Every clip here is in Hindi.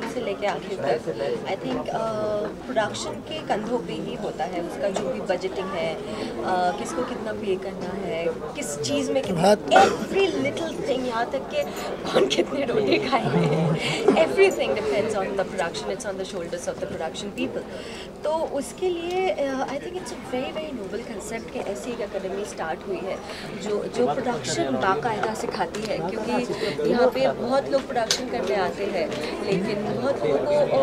से लेके आखिर तक आई थिंक प्रोडक्शन के कंधों पे ही होता है, उसका जो भी बजटिंग है, किसको कितना पे करना है, किस चीज़ में कितना, एवरी लिटिल थिंग, यहाँ तक कि कौन कितने रोटी खाएंगे, everything depends on the production, it's on the shoulders of the production people. तो उसके लिए I think it's a very very noble concept कि ऐसी एक अकेडमी स्टार्ट हुई है जो प्रोडक्शन बाकायदा सिखाती है, क्योंकि यहाँ पे बहुत लोग प्रोडक्शन करने आते हैं लेकिन बहुत लोगों को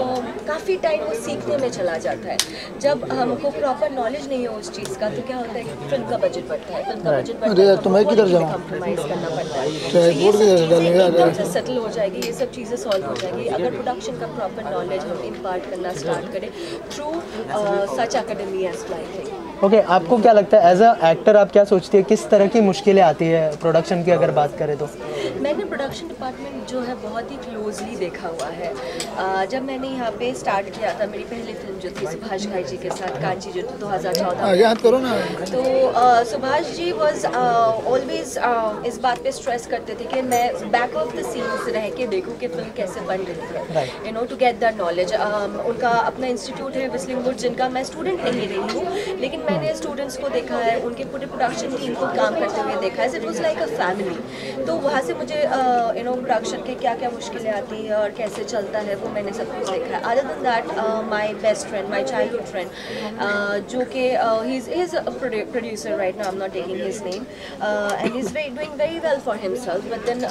काफ़ी टाइम वो सीखने में चला जाता है। जब हमको प्रॉपर नॉलेज नहीं है उस चीज़ का तो क्या होता है कि फिल्म का बजट बढ़ता है, फिल्म का बजट बढ़ता है तो कॉम्प्रोमाइज़ करना पड़ता है। तो ये सब चीज़ें एकदम से सेटल हो जाएगी, ये सब चीज़ें सॉल्व हो जाएगी अगर प्रोडक्शन का प्रॉपर नॉलेज हम इम्पार्ट करना स्टार्ट करें through such academy as flying. Okay, आपको क्या लगता है एज अ एक्टर, आप क्या सोचती है किस तरह की मुश्किलें आती है प्रोडक्शन की अगर बात करें तो? मैंने प्रोडक्शन डिपार्टमेंट जो है बहुत ही क्लोजली देखा हुआ है। जब मैंने यहाँ पे स्टार्ट किया था, मेरी पहली फिल्म जो थी सुभाष घाई जी के साथ कांची, जो 2014 याद करो ना, तो सुभाष जी वॉज ऑलवेज इस बात पे स्ट्रेस करते थे कि मैं बैक ऑफ द सीन्स रह के देखूँ कि फिल्म कैसे बन रही है, you know, to get the knowledge. उनका अपना इंस्टीट्यूट है विस्लिंग वुड, जिनका मैं स्टूडेंट नहीं रही हूँ लेकिन मैंने स्टूडेंट्स को देखा है, उनके पूरे प्रोडक्शन टीम को काम करते हुए देखा है। It was like a family. तो वहाँ से मुझे यू नो प्रोडक्शन के क्या क्या मुश्किलें आती है और कैसे चलता है वो मैंने सब कुछ देखा है। Other than that my best friend, my childhood friend, जो कि he is a producer right now, I am not taking his name, and he is doing very well for himself. But then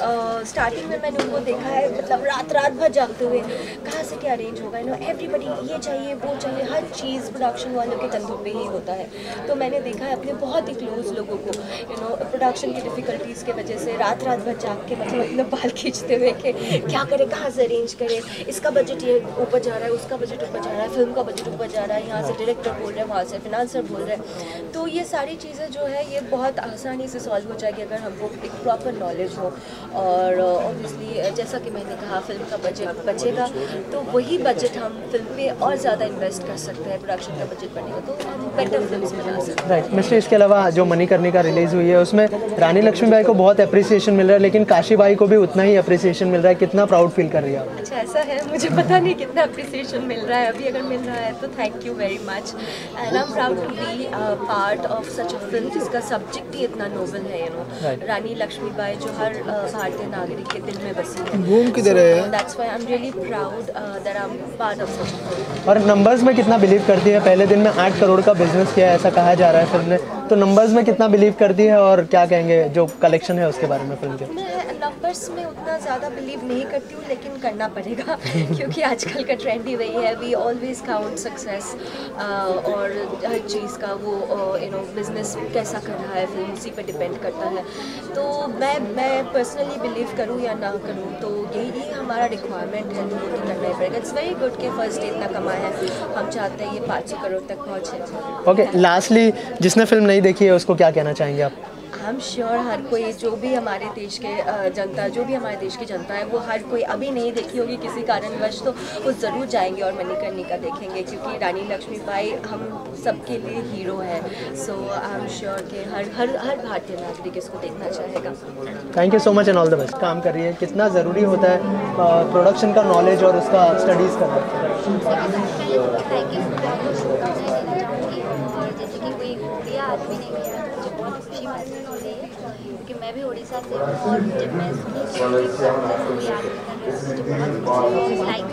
starting में मैंने उनको देखा है, मतलब रात भर जागते हुए कहाँ से क्या अरेंज होगा, यू नो, एवरीबडी ये चाहिए वो चाहिए, हर चीज़ प्रोडक्शन वालों के कंधों पे ही होता है। तो मैंने देखा है अपने बहुत ही क्लोज लोगों को, यू नो, प्रोडक्शन की डिफ़िकल्टीज़ के वजह से रात भर जाग के मतलब अपने बाल खींचते हुए कि क्या करे, कहाँ से अरेंज करे, इसका बजट ये ऊपर जा रहा है, उसका बजट ऊपर जा रहा है, फिल्म का बजट ऊपर जा रहा है, यहाँ से डायरेक्टर बोल रहे हैं, वहाँ से फिनांसर बोल रहे हैं। तो ये सारी चीज़ें जो है ये बहुत आसानी से सॉल्व हो जाएगी अगर हमको एक प्रॉपर नॉलेज हो। और ऑब्वियसली जैसा कि मैंने कहा, फिल्म का बजट बचेगा तो वही बजट हम फिल्म पे और ज़्यादा इन्वेस्ट कर सकते हैं, प्रोडक्शन का बजट बनेगा तो हम बेटर फिल्म बना सकते हैं। राइट मिस्टर, इसके अलावा जो मणिकर्णिका रिलीज़ हुई है उसमें रानी लक्ष्मीबाई को बहुत अप्रिसिएशन मिल रहा है लेकिन काशीबाई को भी उतना ही अप्रिसिएशन मिल रहा है, कितना प्राउड फील कर रही है आप? अच्छा, ऐसा है, मुझे पता नहीं कितना अप्रिसिएशन मिल रहा है अभी, अगर मिल रहा है तो thank you very much and I am proud to be part of such a film जिसका सब्जेक्ट ही इतना नोबल है, यू नो, रानी लक्ष्मीबाई जो हर भारतीय नागरिक के दिल में बसी है। घूम किधर है? That's why I am really proud that I am part of such a film. और नंबर्स में कितना बिलीव करती है? पहले दिन में 8 करोड़ का बिजनेस किया है ऐसा कहा जा रहा है फिल्म ने, तो नंबर्स में कितना बिलीव करती है और क्या कहेंगे जो कलेक्शन है उसके बारे में फिल्म के? मैं नंबर्स में उतना ज़्यादा बिलीव नहीं करती हूँ लेकिन करना पड़ेगा क्योंकि आजकल का ट्रेंड ही वही है, वी ऑलवेज काउंट सक्सेस और हर चीज़ का वो यू नो बिजनेस कैसा कर रहा है फिल्म उसी पे डिपेंड करता है। तो मैं पर्सनली बिलीव करूँ या ना करूँ तो यही हमारा रिक्वायरमेंट है, तो वो तो करना ही पड़ेगा। इट्स वेरी गुड कि फर्स्ट डे इतना कमाया है, हम चाहते हैं ये 500 करोड़ तक पहुँचे। ओके, लास्टली जिसने फिल्म नहीं देखी है उसको क्या कहना चाहेंगे आप? आई एम श्योर हर कोई जो भी हमारे देश के जनता, जो भी हमारे देश की जनता है वो हर कोई अभी नहीं देखी होगी किसी कारणवश, तो वो ज़रूर जाएंगे और मणिकर्णिका देखेंगे क्योंकि रानी लक्ष्मीबाई हम सबके लिए हीरो है। सो आई एम श्योर कि हर भारतीय नागरिक इसको देखना चाहेगा। Thank you so much and all the best. काम कर रही है, कितना ज़रूरी होता है प्रोडक्शन का नॉलेज और उसका स्टडीज़ करना? थैंक यू और जैसे कि कोई उड़िया आदमी नहीं गया तो मुझे बहुत खुशी महसूस हो रही है क्योंकि मैं भी उड़ीसा से हूँ और जब मैं सुनी याद मुझे बहुत लाइक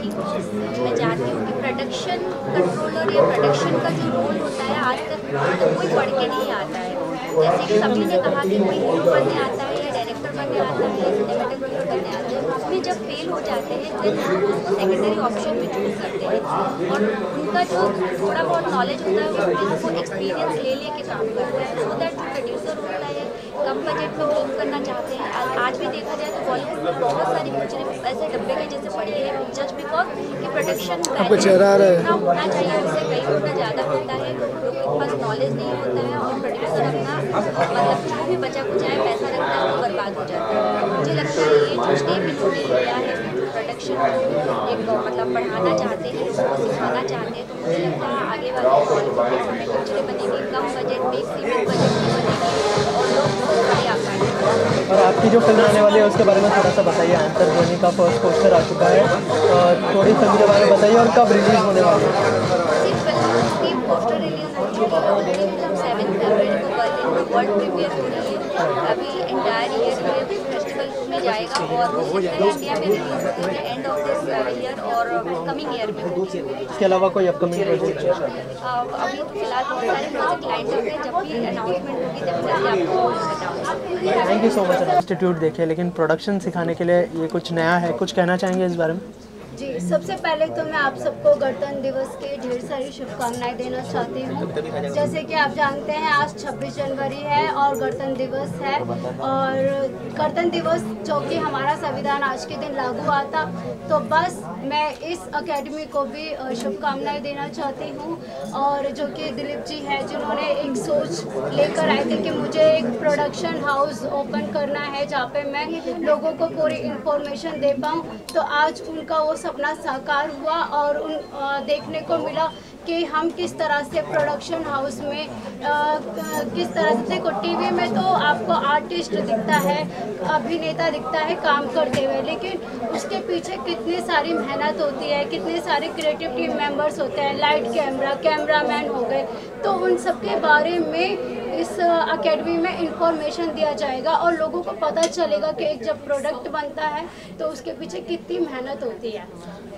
मैं जानती हूँ कि प्रोडक्शन कंट्रोलर या प्रोडक्शन का जो रोल होता है आज तक तो कोई पढ़ के नहीं आता है। जैसे कि सभी ने कहा कि कोई हीरो बनने आता है या डायरेक्टर बनने आता है या सिनेमेटोग्राफर बनने आता है, उसमें जब फेल हो जाते हैं तो उसको सेकेंडरी ऑप्शन में चूज करते हैं और उनका जो थोड़ा बहुत नॉलेज होता है वो उसको एक्सपीरियंस ले के काम करता है। सो दैट जो प्रोड्यूसर होता है कम बजट में वर्क करना चाहते हैं। आज भी देखा जाए तो बॉलीवुड में बहुत सारी पिक्चरें ऐसे डब्बे के जैसे पड़ी है जस्ट बिकॉज कि प्रोडक्शन जितना होना चाहिए उससे कई गुना ज़्यादा होता है, लोगों के पास नॉलेज नहीं होता है और प्रोड्यूसर अपना मतलब जो भी बचा कुछ आए पैसा रखता है वो बर्बाद हो जाता है। मुझे लगता है ये जो स्टेप इन्होंने लिया है प्रोडक्शन को एक मतलब बढ़ाना चाहते हैं, लोगों को सिखाना चाहते हैं, तो मुझे लगता है आगे वाले बॉलीवुड के समय पिक्चरें बनेगी कम बजट में, सीमित बजट में बनेगी और लोग बहुत बड़े आकार। और आप आपकी जो फिल्म आने वाली है उसके बारे में थोड़ा सा बताइए। एंकर धोनी का फर्स्ट पोस्टर आ चुका है, थोड़ी फिल्म के बारे में बताइए और कब रिलीज होने वाली है। पोस्टर रिलीज हो चुकी है ऑलरेडी, मतलब 7 फरवरी को बर्लिन में वर्ल्ड प्रीमियर हो रही है। अभी एंटायर ईयर फिल्म फेस्टिवल में जाएगा और हो सकता है इंडिया में रिलीज हो जाए एंड ऑफ दिस ईयर और कमिंग ईयर में होगी। इसके अलावा कोई अपकमिंग प्रोजेक्ट? अभी तो फिलहाल बहुत सारे प्रोजेक्ट लाइन होते हैं, जब भी अनाउंसमेंट होगी डेफिनेटली आपको बताऊंगी। Thank you so much. Institute देखिए, लेकिन प्रोडक्शन सिखाने के लिए ये कुछ नया है, कुछ कहना चाहेंगे इस बारे में? जी, सबसे पहले तो मैं आप सबको गणतंत्र दिवस की ढेर सारी शुभकामनाएं देना चाहती हूँ। जैसे कि आप जानते हैं आज 26 जनवरी है और गणतंत्र दिवस है, और गणतंत्र दिवस जो कि हमारा संविधान आज के दिन लागू हुआ था, तो बस मैं इस अकेडमी को भी शुभकामनाएं देना चाहती हूँ। और जो कि दिलीप जी है जिन्होंने एक सोच लेकर आए थे कि मुझे एक प्रोडक्शन हाउस ओपन करना है जहाँ पे मैं लोगों को पूरी इंफॉर्मेशन दे पाऊँ, तो आज उनका वो सपना साकार हुआ और देखने को मिला कि हम किस तरह से प्रोडक्शन हाउस में किस तरह से, देखो टीवी में तो आपको आर्टिस्ट दिखता है, अभिनेता दिखता है काम करते हुए, लेकिन उसके पीछे कितनी सारी मेहनत होती है, कितने सारे क्रिएटिव टीम मेंबर्स होते हैं, लाइट कैमरामैन हो गए, तो उन सब के बारे में इस अकेडमी में इंफॉर्मेशन दिया जाएगा और लोगों को पता चलेगा कि एक जब प्रोडक्ट बनता है तो उसके पीछे कितनी मेहनत होती है।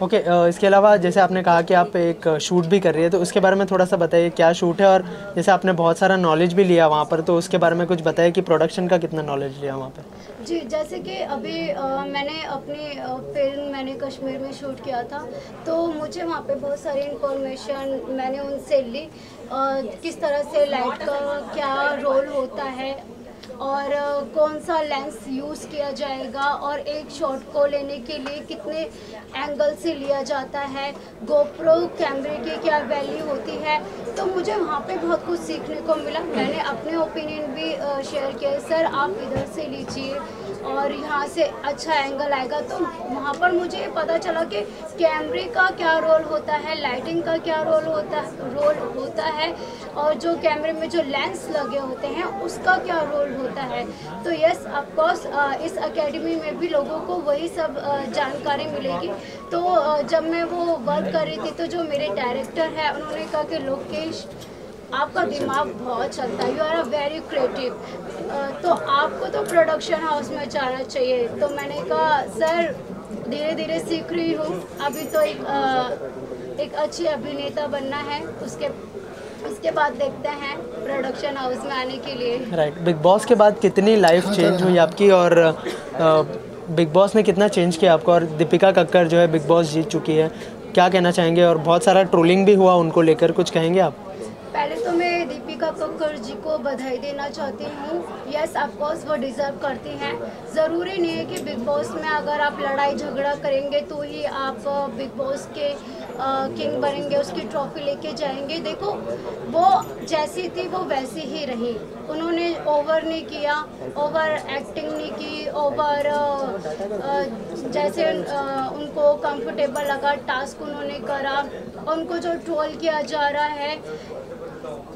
ओके, इसके अलावा जैसे आपने कहा कि आप एक शूट भी कर रही है, तो उसके बारे में थोड़ा सा बताइए क्या शूट है, और जैसे आपने बहुत सारा नॉलेज भी लिया वहाँ पर, तो उसके बारे में कुछ बताइए कि प्रोडक्शन का कितना नॉलेज लिया वहाँ पर। जी, जैसे कि अभी मैंने अपनी फिल्म मैंने कश्मीर में शूट किया था, तो मुझे वहाँ पे बहुत सारी इंफॉर्मेशन मैंने उनसे ली, किस तरह से लाइट का क्या रोल होता है और कौन सा लेंस यूज़ किया जाएगा और एक शॉट को लेने के लिए कितने एंगल से लिया जाता है, गोप्रो कैमरे की क्या वैल्यू होती है, तो मुझे वहाँ पे बहुत कुछ सीखने को मिला। मैंने अपने ओपिनियन भी शेयर किए, सर आप इधर से लीजिए और यहाँ से अच्छा एंगल आएगा, तो वहाँ पर मुझे पता चला कि कैमरे का क्या रोल होता है, लाइटिंग का क्या रोल होता है और जो कैमरे में जो लेंस लगे होते हैं उसका क्या रोल होता है। तो यस, ऑफ कोर्स इस एकेडमी में भी लोगों को वही सब जानकारी मिलेगी। तो जब मैं वो वर्क कर रही थी तो जो मेरे डायरेक्टर है उन्होंने कहा कि लोकेश आपका दिमाग बहुत चलता है, you are a very creative, तो आपको तो प्रोडक्शन हाउस में जाना चाहिए। तो मैंने कहा सर धीरे धीरे सीख रही हूँ, अभी तो एक अच्छी अभिनेता बनना है, उसके बाद देखते हैं प्रोडक्शन हाउस में आने के लिए। राइट, बिग बॉस के बाद कितनी लाइफ चेंज हुई आपकी, और बिग बॉस ने कितना चेंज किया आपको, और दीपिका कक्कर जो है बिग बॉस जीत चुकी है, क्या कहना चाहेंगे? और बहुत सारा ट्रोलिंग भी हुआ उनको लेकर, कुछ कहेंगे आप? पहले तो मैं दीपिका कक्कर जी को बधाई देना चाहती हूँ। यस, ऑफ कोर्स वो डिज़र्व करती हैं। ज़रूरी नहीं है कि बिग बॉस में अगर आप लड़ाई झगड़ा करेंगे तो ही आप बिग बॉस के किंग बनेंगे, उसकी ट्रॉफी लेके जाएंगे। देखो वो जैसी थी वो वैसी ही रही, उन्होंने ओवर नहीं किया, ओवर एक्टिंग नहीं की, ओवर जैसे उनको कंफर्टेबल लगा टास्क उन्होंने करा। उनको जो ट्रोल किया जा रहा है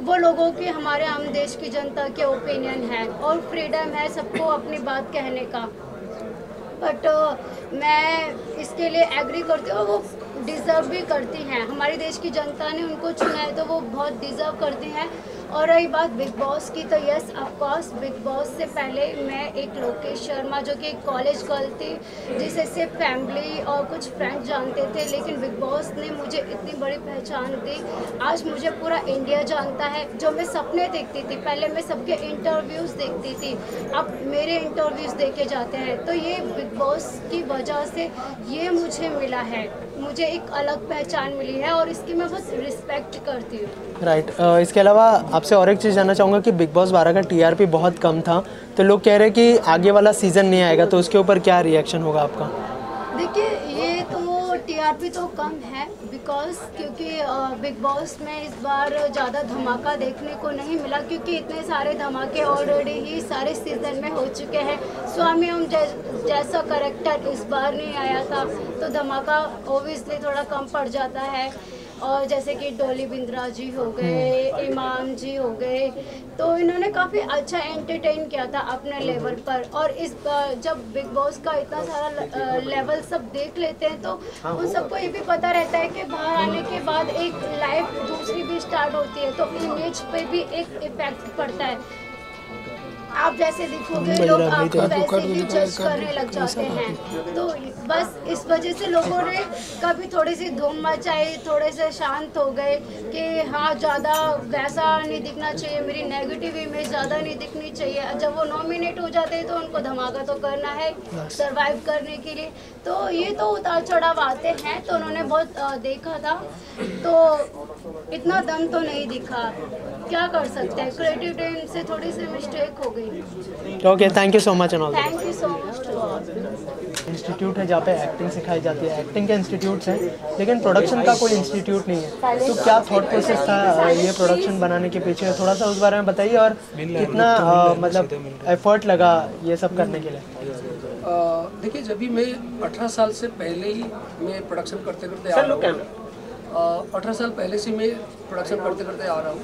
वो लोगों के, हमारे आम देश की जनता के ओपिनियन है और फ्रीडम है सबको अपनी बात कहने का, बट मैं इसके लिए एग्री करती हूँ। वो डिज़र्व भी करती हैं, हमारे देश की जनता ने उनको चुना है तो वो बहुत डिज़र्व करती हैं। और रही बात बिग बॉस की, तो yes of course big boss से पहले मैं एक लोकेश शर्मा जो कि एक कॉलेज गर्ल थी जिसे सिर्फ फैमिली और कुछ फ्रेंड जानते थे, लेकिन बिग बॉस ने मुझे इतनी बड़ी पहचान दी। आज मुझे पूरा इंडिया जानता है। जो मैं सपने देखती थी, पहले मैं सबके इंटरव्यूज़ देखती थी, अब मेरे इंटरव्यूज़ देखे जाते हैं। तो ये बिग बॉस की वजह से ये मुझे मिला है, मुझे एक अलग पहचान मिली है और इसकी मैं बस रिस्पेक्ट करती हूँ। राइट, इसके अलावा आपसे और एक चीज़ जानना चाहूँगा कि बिग बॉस 12 का टीआरपी बहुत कम था, तो लोग कह रहे हैं कि आगे वाला सीज़न नहीं आएगा, तो उसके ऊपर क्या रिएक्शन होगा आपका? देखिए ये तो टीआरपी तो कम है क्योंकि बिग बॉस में इस बार ज़्यादा धमाका देखने को नहीं मिला, क्योंकि इतने सारे धमाके ऑलरेडी ही सारे सीज़न में हो चुके हैं। स्वामी ओम जैसा करेक्टर इस बार नहीं आया था तो धमाका ओबियसली थोड़ा कम पड़ जाता है। और जैसे कि डॉली बिंद्रा जी हो गए, इमाम जी हो गए, तो इन्होंने काफ़ी अच्छा एंटरटेन किया था अपने लेवल पर। और इस जब बिग बॉस का इतना सारा लेवल सब देख लेते हैं तो उन सबको ये भी पता रहता है कि बाहर आने के बाद एक लाइफ दूसरी भी स्टार्ट होती है, तो इमेज पे भी एक इफेक्ट पड़ता है। आप जैसे दिखोगे लोग आपको वैसे ही जज करने लग जाते हैं। तो बस इस वजह से लोगों ने कभी थोड़ी सी धूम मचाई, थोड़े से शांत हो गए कि हाँ ज़्यादा वैसा नहीं दिखना चाहिए, मेरी नेगेटिव इमेज ज़्यादा नहीं दिखनी चाहिए। जब वो नॉमिनेट हो जाते हैं तो उनको धमाका तो करना है सरवाइव करने के लिए। तो ये तो उतार चढ़ाव आते हैं, तो उन्होंने बहुत देखा था, तो इतना दम तो नहीं दिखा। क्या कर सकते हैं, क्रिएटिव टीम से थोड़ी सी मिस्टेक हो गई। Okay, thank you so much and all. Thank you so much to all. Institute है जहाँ पे एक्टिंग सिखाई जाती है, एक्टिंग के इंस्टीट्यूट्स हैं, लेकिन प्रोडक्शन का कोई इंस्टीट्यूट नहीं है। तो क्या थॉट प्रोसेस था ये प्रोडक्शन बनाने के पीछे, थोड़ा सा उस बारे में बताइए, और कितना मतलब एफर्ट लगा ये सब करने के लिए? देखिए, जब भी मैं 18 साल से पहले ही मैं प्रोडक्शन करते करते आ रहा हूँ, 18 साल पहले से मैं प्रोडक्शन करते करते आ रहा हूँ।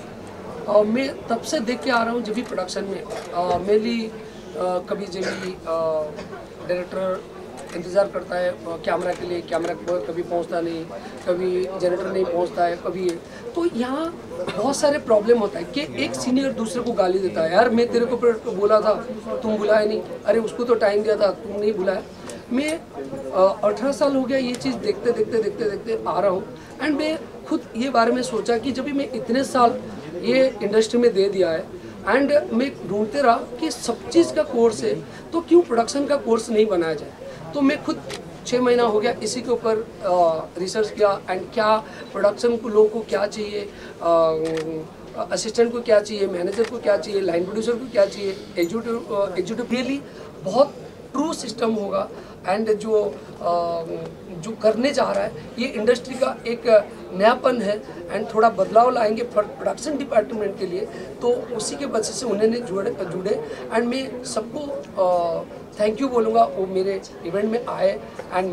और मैं तब से देख के आ रहा हूँ जब भी प्रोडक्शन में मेनली कभी जब भी डायरेक्टर इंतज़ार करता है कैमरा के लिए, कैमरा कभी पहुँचता नहीं, कभी जनरेटर नहीं पहुँचता है, कभी तो यहाँ बहुत सारे प्रॉब्लम होता है कि एक सीनियर दूसरे को गाली देता है, यार मैं तेरे को बोला था तुम बुलाया नहीं, अरे उसको तो टाइम दिया था तुम नहीं बुलाया। मैं 18 साल हो गया ये चीज़ देखते देखते देखते देखते आ रहा हूँ। एंड मैं खुद ये बारे में सोचा कि जब भी मैं इतने साल ये इंडस्ट्री में दे दिया है एंड मैं ढूंढते रहा कि सब चीज़ का कोर्स है, तो क्यों प्रोडक्शन का कोर्स नहीं बनाया जाए। तो मैं खुद 6 महीना हो गया इसी के ऊपर रिसर्च किया एंड क्या प्रोडक्शन को लोगों को क्या चाहिए, असिस्टेंट को क्या चाहिए, मैनेजर को क्या चाहिए, लाइन प्रोड्यूसर को क्या चाहिए, एग्जीक्यूटिव रियली बहुत ट्रू सिस्टम होगा। एंड जो करने जा रहा है ये इंडस्ट्री का एक नयापन है एंड थोड़ा बदलाव लाएंगे प्रोडक्शन डिपार्टमेंट के लिए, तो उसी के वजह से उन्होंने जुड़े एंड मैं सबको थैंक यू बोलूँगा, वो मेरे इवेंट में आए एंड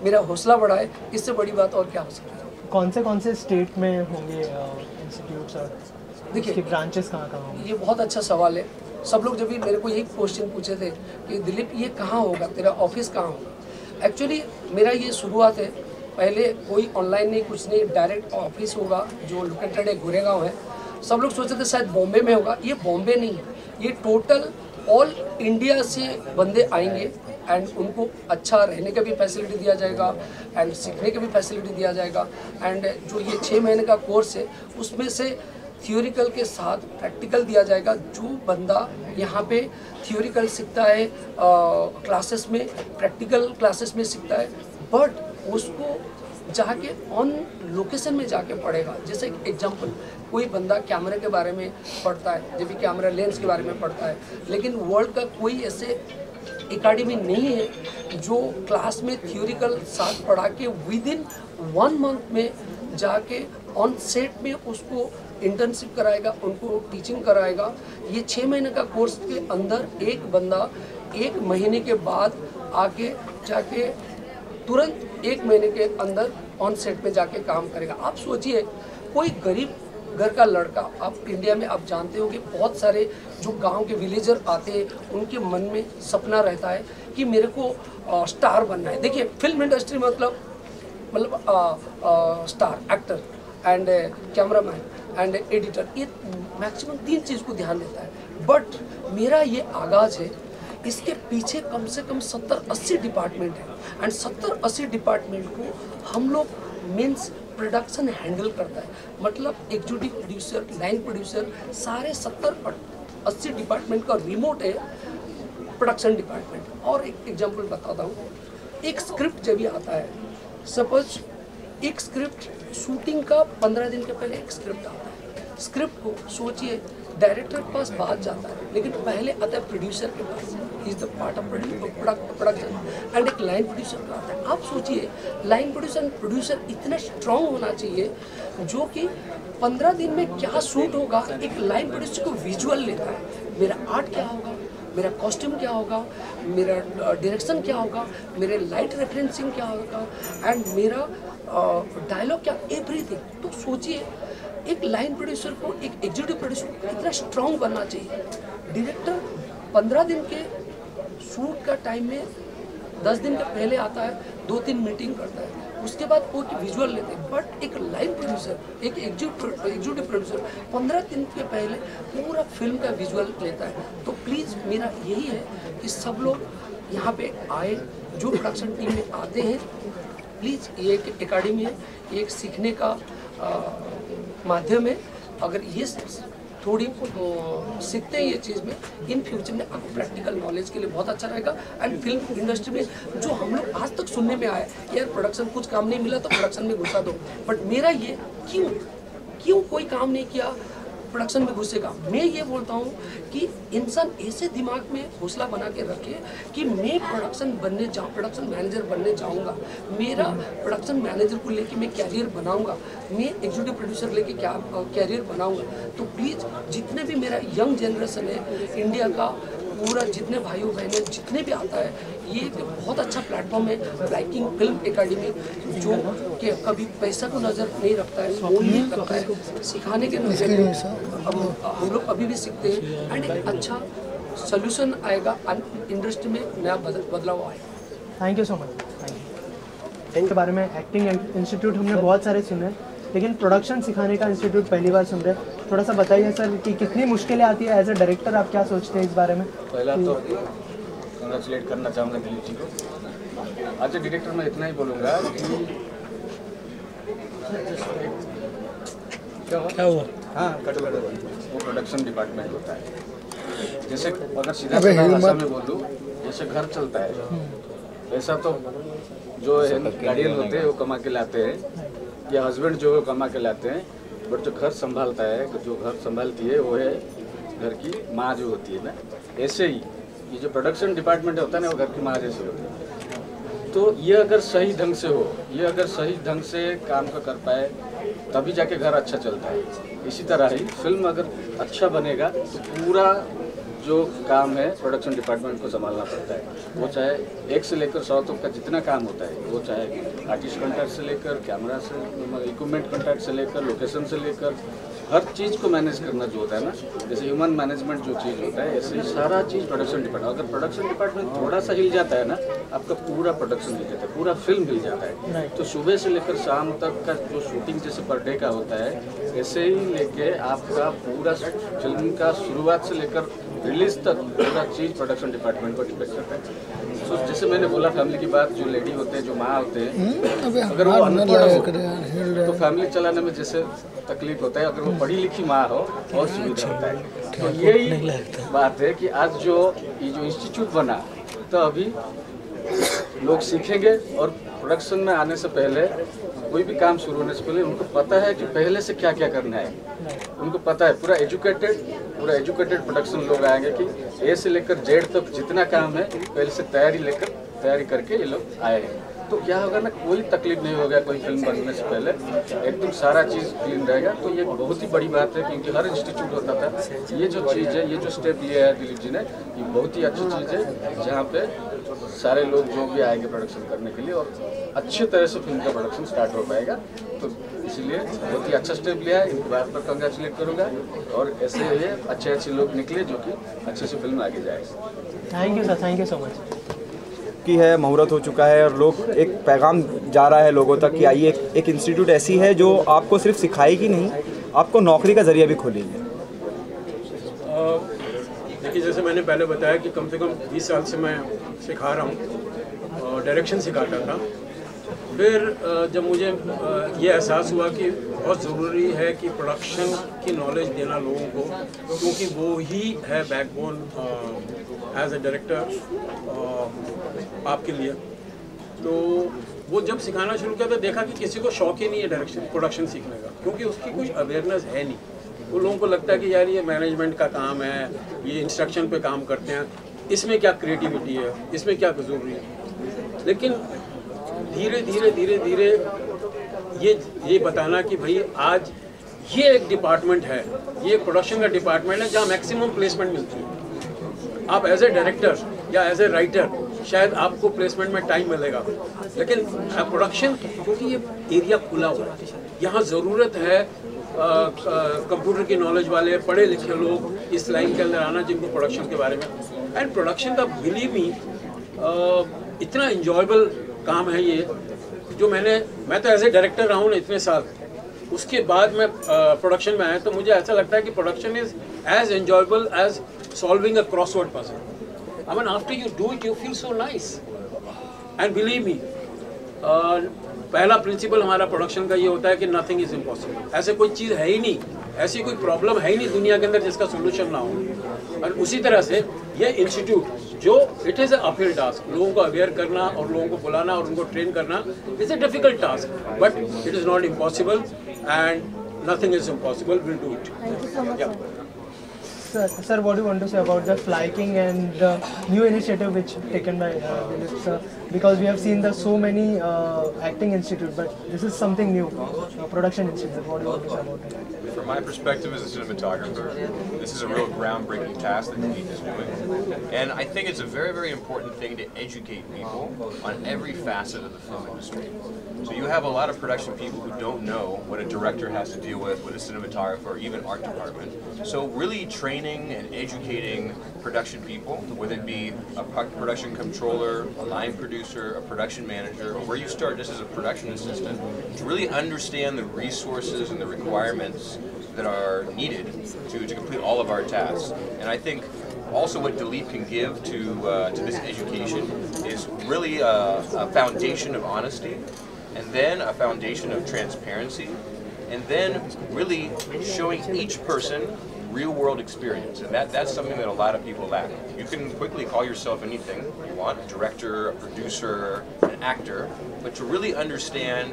मेरा हौसला बढ़ाए। इससे बड़ी बात और क्या हो सकती है। कौन से स्टेट में होंगे इंस्टीट्यूट्स और देखिए ब्रांचेस कहाँ होंगे? ये बहुत अच्छा सवाल है। सब लोग जब भी मेरे को यही क्वेश्चन पूछे थे कि दिलीप ये कहाँ होगा, तेरा ऑफिस कहाँ होगा। एक्चुअली मेरा ये शुरुआत है, पहले कोई ऑनलाइन नहीं कुछ नहीं, डायरेक्ट ऑफिस होगा जो लोकेटेड है गोरेगांव है। सब लोग सोचते थे शायद बॉम्बे में होगा, ये बॉम्बे नहीं है, ये टोटल ऑल इंडिया से बंदे आएंगे एंड उनको अच्छा रहने का भी फैसिलिटी दिया जाएगा एंड सीखने का भी फैसिलिटी दिया जाएगा। एंड जो ये 6 महीने का कोर्स है उसमें से थियोरिकल के साथ प्रैक्टिकल दिया जाएगा। जो बंदा यहाँ पे थियोरिकल सीखता है क्लासेस में, प्रैक्टिकल क्लासेस में सीखता है, बट उसको जाके ऑन लोकेशन में जाके पढ़ेगा। जैसे एग्जांपल, कोई बंदा कैमरे के बारे में पढ़ता है, जब भी कैमरा लेंस के बारे में पढ़ता है, लेकिन वर्ल्ड का कोई ऐसे एकेडमी नहीं है जो क्लास में थियोरिकल साथ पढ़ा के विद इन 1 मंथ में जाके ऑन सेट में उसको इंटर्नशिप कराएगा, उनको टीचिंग कराएगा। ये 6 महीने का कोर्स के अंदर एक बंदा 1 महीने के बाद आके जाके तुरंत 1 महीने के अंदर ऑन सेट में जाके काम करेगा। आप सोचिए, कोई गरीब घर का लड़का, आप इंडिया में आप जानते हो कि बहुत सारे जो गांव के विलेजर आते हैं, उनके मन में सपना रहता है कि मेरे को स्टार बनना है। देखिए, फिल्म इंडस्ट्री मतलब star actor and cameraman and editor, ये मैक्सिमम 3 चीज़ को ध्यान देता है। बट मेरा ये आगाज़ है, इसके पीछे कम से कम 70-80 डिपार्टमेंट है एंड 70-80 डिपार्टमेंट को हम लोग मीन्स प्रोडक्शन हैंडल करता है। मतलब एग्जीक्यूटिव प्रोड्यूसर, लाइन प्रोड्यूसर, सारे 70-80 डिपार्टमेंट का रिमोट है प्रोडक्शन डिपार्टमेंट। और एक एग्जांपल बताता हूँ, एक स्क्रिप्ट जब भी आता है, सपोज एक स्क्रिप्ट शूटिंग का 15 दिन के पहले एक स्क्रिप्ट आता है। स्क्रिप्ट को सोचिए, डायरेक्टर के पास बात जाता है, लेकिन पहले आता है प्रोड्यूसर के पास, is the part of production and एक लाइन प्रोड्यूसर का आता है। आप सोचिए, लाइन प्रोड्यूसर इतना स्ट्रांग होना चाहिए जो कि 15 दिन में क्या शूट होगा, एक लाइन प्रोड्यूसर को विजुअल लेता है। मेरा आर्ट क्या होगा, मेरा कॉस्ट्यूम क्या होगा, मेरा डायरेक्शन क्या होगा, मेरे लाइट रेफरेंसिंग क्या होगा एंड मेरा डायलॉग क्या, एवरीथिंग। तो सोचिए एक लाइन प्रोड्यूसर को, एक एग्जीक्यूटिव प्रोड्यूसर को इतना स्ट्रांग बनना चाहिए। डायरेक्टर 15 दिन के शूट का टाइम में 10 दिन के पहले आता है, 2-3 मीटिंग करता है, उसके बाद वो विजुअल लेते हैं। बट एक लाइन प्रोड्यूसर, एक एग्जीक्यूटिव प्रोड्यूसर 15 दिन के पहले पूरा फिल्म का विजुअल लेता है। तो प्लीज़ मेरा यही है कि सब लोग यहाँ पे आए, जो प्रोडक्शन टीम में आते हैं, प्लीज़ ये एक एकेडमी है, ये एक सीखने का माध्यम है। अगर ये थोड़ी सीखते हैं ये चीज़ में, इन फ्यूचर में आपको प्रैक्टिकल नॉलेज के लिए बहुत अच्छा रहेगा। एंड फिल्म इंडस्ट्री में जो हम लोग आज तक सुनने में आया यार प्रोडक्शन कुछ काम नहीं मिला तो प्रोडक्शन में घुसा दो, बट मेरा ये क्यों कोई काम नहीं किया प्रोडक्शन में घुसेगा। मैं ये बोलता हूँ कि इंसान ऐसे दिमाग में हौसला बना के रखे कि मैं प्रोडक्शन मैनेजर बनने जाऊँगा, मेरा प्रोडक्शन मैनेजर को लेके मैं कैरियर बनाऊँगा, मैं एग्जीक्यूटिव प्रोड्यूसर लेके क्या कैरियर बनाऊँगा। तो प्लीज़ जितने भी मेरा यंग जनरेशन है इंडिया का, पूरा जितने भाइयों बहनें जितने भी आता है, ये एक बहुत अच्छा प्लेटफॉर्म है लाइकिंग फिल्म एकेडमी, जो कि कभी पैसा को नज़र नहीं रखता है, मोल नहीं रखता है, सिखाने के नजर हम लोग अभी भी सीखते हैं। एंड एक अच्छा सोल्यूशन आएगा, इंडस्ट्री में नया बदलाव आएगा। Thank you so much. Thank you. के बारे में एक्टिंग इंस्टीट्यूट हमने बहुत सारे सुने, लेकिन प्रोडक्शन सिखाने का इंस्टीट्यूट पहली बार सुन रहे हैं। थोड़ा सा बताइए सर कि कितनी मुश्किलें आती है एज ए डायरेक्टर, आप क्या सोचते हैं इस बारे में? पहला तो कंग्रेचुलेट करना चाहूँगा दिलीप जी को। आज डायरेक्टर मैं इतना ही बोलूँगा कि क्या हुआ? हाँ, वो प्रोडक्शन डिपार्टमेंट होता है। जैसे अगर सीधा भाषा में बोलूँ, जैसे घर चलता है वैसा तो जो गार्डियन होते हैं वो कमा के लाते हैं, या हस्बैंड जो है कमा के लाते हैं, बट जो घर संभालता है, जो घर संभालती है वो है घर की माँ जो होती है ना। ऐसे ही ये जो प्रोडक्शन डिपार्टमेंट होता है ना, वो घर की माँ जैसे होती है। तो ये अगर सही ढंग से हो, ये अगर सही ढंग से काम का कर पाए, तभी जाके घर अच्छा चलता है। इसी तरह ही फिल्म अगर अच्छा बनेगा तो पूरा जो काम है प्रोडक्शन डिपार्टमेंट को संभालना पड़ता है। वो चाहे 1 से लेकर 100 तक का जितना काम होता है, वो चाहे आर्टिस्ट कॉन्टैक्ट से लेकर, कैमरा से, इक्विपमेंट कॉन्टैक्ट से लेकर, लोकेशन से लेकर, हर चीज़ को मैनेज करना जो होता है ना, जैसे ह्यूमन मैनेजमेंट जो चीज़ होता है, ऐसे सारा चीज़ प्रोडक्शन डिपार्टमेंट। अगर प्रोडक्शन डिपार्टमेंट थोड़ा सा हिल जाता है ना, आपका पूरा प्रोडक्शन हिल जाता है, पूरा फिल्म हिल जाता है। तो सुबह से लेकर शाम तक का जो शूटिंग जैसे पर डे का होता है, ऐसे ही लेके आपका पूरा फिल्म का शुरुआत से लेकर रिलीज तक पूरा चीज़ प्रोडक्शन डिपार्टमेंट पर डिपेंड करता है। तो जैसे मैंने बोला फैमिली की बात, जो लेडी होते हैं, जो माँ होते हैं, अगर वो अनपढ़ हो तो फैमिली चलाने में जैसे तकलीफ होता है, अगर वो पढ़ी लिखी माँ हो और सुविधा होता है। तो यही बात है कि आज जो इंस्टीट्यूट बना, तो अभी लोग सीखेंगे और प्रोडक्शन में आने से पहले, कोई भी काम शुरू होने से पहले उनको पता है कि पहले से क्या क्या करना है। उनको पता है, पूरा एजुकेटेड प्रोडक्शन लोग आएंगे कि ए से लेकर जेड तक जितना काम है पहले से तैयारी करके ये लोग आए हैं। तो क्या होगा ना, कोई तकलीफ नहीं होगा कोई फिल्म बनने से पहले, एकदम सारा चीज़ क्लीन रहेगा। तो ये बहुत ही बड़ी बात है, क्योंकि हर इंस्टीट्यूट होता था। ये जो चीज़ है, ये जो स्टेप लिया है दिलीप जी ने, ये बहुत ही अच्छी चीज़ है, जहाँ पे सारे लोग जो भी आएंगे प्रोडक्शन करने के लिए, और अच्छी तरह से फिल्म का प्रोडक्शन स्टार्ट हो पाएगा। तो इसलिए बहुत ही अच्छा स्टेप लिया है, इनकी बात पर कंग्रेचुलेट करूँगा। और ऐसे ये अच्छे लोग निकले जो कि अच्छे से फिल्म आगे जाएगा। Thank you sir, thank you so much. की है, मुहूर्त हो चुका है और लोग एक पैगाम जा रहा है लोगों तक कि आइए, एक इंस्टीट्यूट ऐसी है जो आपको सिर्फ सिखाएगी नहीं, आपको नौकरी का जरिया भी खोलेगी। देखिए, जैसे मैंने पहले बताया कि कम से कम 20 साल से मैं सिखा रहा हूँ, डायरेक्शन सिखाता था। फिर जब मुझे ये एहसास हुआ कि बहुत ज़रूरी है कि प्रोडक्शन की नॉलेज देना लोगों को, क्योंकि वो ही है बैकबोन एज ए डायरेक्टर आपके लिए। तो वो जब सिखाना शुरू किया तो देखा कि किसी को शौक ही नहीं है प्रोडक्शन सीखने का, क्योंकि उसकी कुछ अवेयरनेस है नहीं। वो लोगों को लगता है कि यार ये मैनेजमेंट का काम है, ये इंस्ट्रक्शन पे काम करते हैं, इसमें क्या क्रिएटिविटी है, इसमें क्या ज़रूरी है। लेकिन धीरे धीरे ये बताना कि भाई आज ये एक डिपार्टमेंट है, ये प्रोडक्शन का डिपार्टमेंट है जहाँ मैक्सिमम प्लेसमेंट मिलती है। आप एज ए डायरेक्टर या एज ए राइटर शायद आपको प्लेसमेंट में टाइम मिलेगा, लेकिन प्रोडक्शन क्योंकि ये एरिया खुला हुआ है, यहाँ ज़रूरत है कंप्यूटर की नॉलेज वाले पढ़े लिखे लोग इस लाइन के अंदर आना जिनको प्रोडक्शन के बारे में, एंड प्रोडक्शन का बिलीव मी इतना इंजॉयबल काम है ये, जो मैं तो एज ए डायरेक्टर रहा हूँ ना इतने साल, उसके बाद मैं प्रोडक्शन में आया, तो मुझे ऐसा लगता है कि production is as enjoyable as solving a crossword puzzle. I mean after you do it you feel so nice, and believe me पहला प्रिंसिपल हमारा प्रोडक्शन का ये होता है कि नथिंग इज इम्पॉसिबल। ऐसे कोई चीज़ है ही नहीं, ऐसी कोई प्रॉब्लम है ही नहीं दुनिया के अंदर जिसका सोल्यूशन ना हो। और उसी तरह से ये इंस्टीट्यूट जो इट इज़ अपहिल टास्क, लोगों को अवेयर करना और लोगों को बुलाना और उनको ट्रेन करना is a difficult task, but it is not impossible and nothing is impossible, we'll do it. Thank you so much. Sir, what do you want to say about the Flyking and the new initiative which taken by Dilip sir? Because we have seen so many acting institute, but this is something new, production institute. What do you want to say about it? From my perspective as a cinematographer, this is a real groundbreaking task that Dilip is doing. And I think it's a very, very important thing to educate people on every facet of the film industry. So you have a lot of production people who don't know what a director has to deal with a cinematographer, or even art department. So really training and educating production people, whether it be a production controller, a line producer, a production manager, or where you start just as a production assistant, to really understand the resources and the requirements that are needed to complete all of our tasks. And I think also what Dilip can give to this education is really a foundation of honesty, and then a foundation of transparency, and then really showing each person real-world experience. And that's something that a lot of people lack. You can quickly call yourself anything you want, a director, a producer, an actor, but to really understand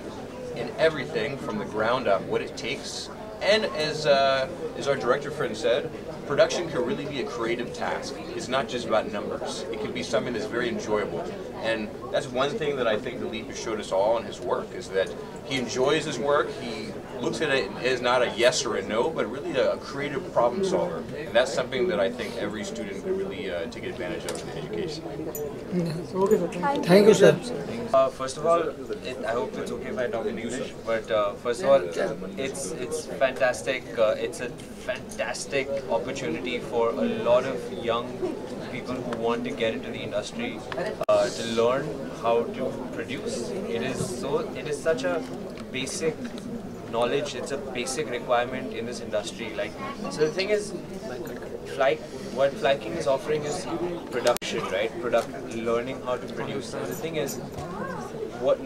in everything from the ground up what it takes. And as our director friend said, production can really be a creative task. It's not just about numbers. It can be something that's very enjoyable. And that's one thing that I think Dilip has showed us all in his work, is that he enjoys his work. He looks at it as not a yes or a no, but really a creative problem solver. And that's something that I think every student could really take advantage of in education. Okay, sir. Thank you, sir. First of all, I hope it's okay if I talk in English, but first of all, it's fantastic. It's a fantastic opportunity for a lot of young people who want to get into the industry to learn how to produce. It is such a basic knowledge. It's a basic requirement in this industry. So the thing is, what Flyking is offering is production, right? Learning how to produce. So the thing is,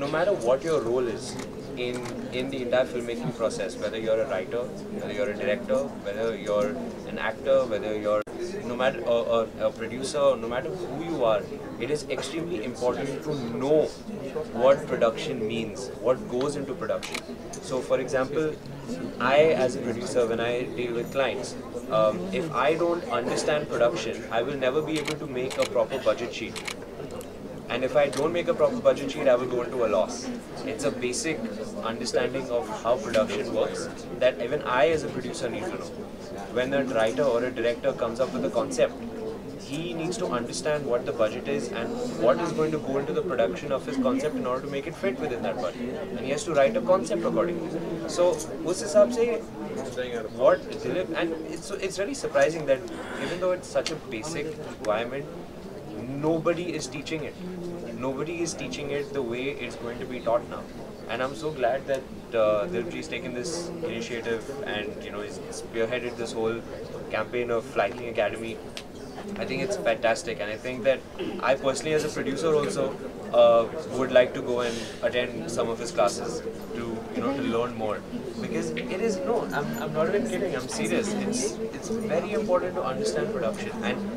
no matter what your role is in the entire filmmaking process, whether you're a writer, whether you're a director, whether you're an actor, whether you're no matter a producer, no matter who you are, it is extremely important to know what production means, what goes into production. So for example, I as a producer, when I deal with clients, if I don't understand production, I will never be able to make a proper budget sheet. And if I don't make a proper budget sheet, I will go into a loss. It's a basic understanding of how production works that even I as a producer need to know. When a writer or a director comes up with a concept, he needs to understand what the budget is and what is going to go into the production of his concept in order to make it fit within that budget. And he has to write a concept accordingly. So, us hisab se, what Dilip, and it's really surprising that even though it's such a basic requirement, nobody is teaching it. Nobody is teaching it the way it's going to be taught now. And I'm so glad that Dilip ji's taken this initiative and he's spearheaded this whole campaign of Flyking Academy. I think it's fantastic, and I think that I personally, as a producer, also would like to go and attend some of his classes to learn more, because it is I'm not even kidding. I'm serious. It's very important to understand production, and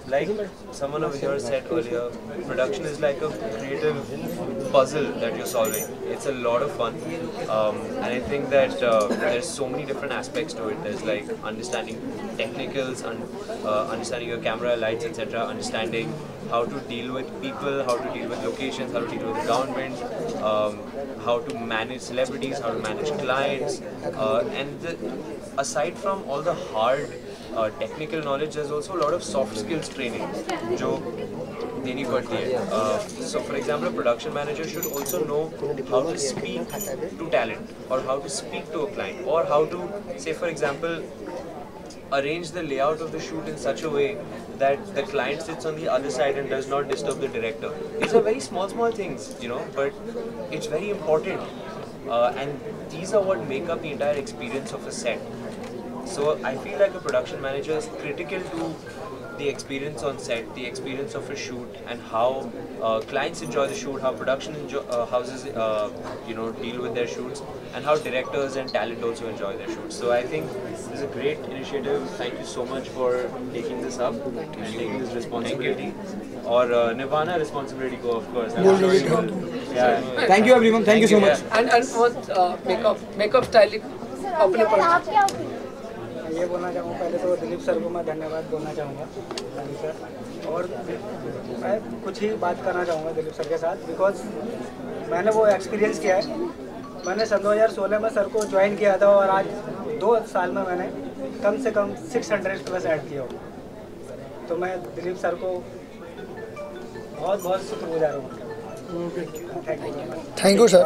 like someone over here said earlier, production is like a creative puzzle that you're solving. It's a lot of fun, and I think that there's so many different aspects to it. There's like understanding technicals, understanding your camera, lights, etc., understanding how to deal with people, how to deal with locations, how to deal with the government, how to manage celebrities, how to manage clients, and aside from all the hard technical knowledge, there's also a lot of soft skills training जो देनी पड़ती है. So for example, a production manager should also know how to speak to talent, or how to speak to a client, or how to, say for example, arrange the layout of the shoot in such a way that the client sits on the other side and does not disturb the director. These are very small things, you know, but it's very important, and these are what make up the entire experience of a set. So I feel like a production manager is critical to the experience on set, the experience of a shoot, and how clients enjoy the shoot, how production houses deal with their shoots, and how directors and talent also enjoy their shoots. So I think this is a great initiative. Thank you so much for taking this up and taking this responsibility. Or Nirvana responsibility go, of course. Yeah. Thank you everyone. Thank you so much. And what makeup styling अपने पर ये बोलना चाहूँगा, पहले तो दिलीप सर को मैं धन्यवाद बोलना चाहूँगा दिलीप सर, और मैं कुछ ही बात करना चाहूँगा दिलीप सर के साथ, बिकॉज मैंने वो एक्सपीरियंस किया है. मैंने सन 2016 में सर को ज्वाइन किया था, और आज 2 साल में मैंने कम से कम 600+ ऐड किया हो. तो मैं दिलीप सर को बहुत बहुत शुक्रगुजार हूँ. Thank you sir.